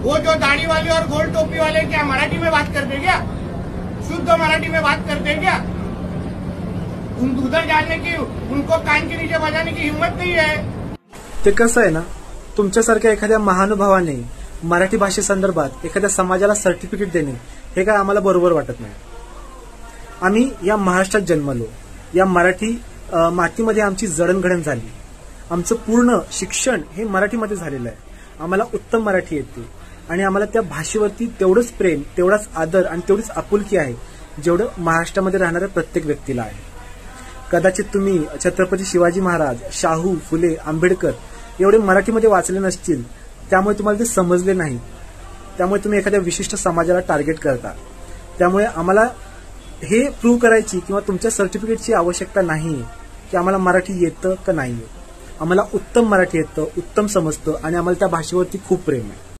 वो जो दाढ़ी वाले और गोल टोपी वाले क्या मराठी में बात करते क्या? शुद्ध मराठी में बात करते क्या? उधर जाने की उनको कान के नीचे बजाने की हिम्मत नहीं है। ते कसं आहे ना, तुमच्यासारख्या एखाद्या महानुभावाने मराठी भाषेसंदर्भात एखाद्या समाजाला सर्टिफिकेट देणे हे काय आम्हाला बरोबर वाटत नाही। आम्ही या महाराष्ट्रात जन्मलो, या मराठी मातीमध्ये आमची जडणघडण झाली, आमचं पूर्ण शिक्षण हे मराठीमध्ये झालेलं आहे। आम्हाला उत्तम मराठी येते आणि आम्हाला त्या भाषेवरती तेवढंच प्रेम, तेवढाच आदर आणि तेवढीच आपुलकी आहे जेवढं महाराष्ट्रामध्ये राहणाऱ्या प्रत्येक व्यक्तीला आहे। कदाचित तुम्ही छत्रपती शिवाजी महाराज, शाहू, फुले, आंबेडकर एवढे मराठीमध्ये वाचले नसतील, त्यामुळे तुम्हाला ते समजले नाही, त्यामुळे तुम्ही एखाद्या विशिष्ट समाजाला टार्गेट करता। त्यामुळे आम्हाला हे प्रूव्ह करायची किंवा तुमच्या सर्टिफिकेटची आवश्यकता नाही की आम्हाला मराठी येतं का नाही येत। आम्हाला उत्तम मराठी येतं, उत्तम समजतं आणि आम्हाला त्या भाषेवरती खूप प्रेम आहे।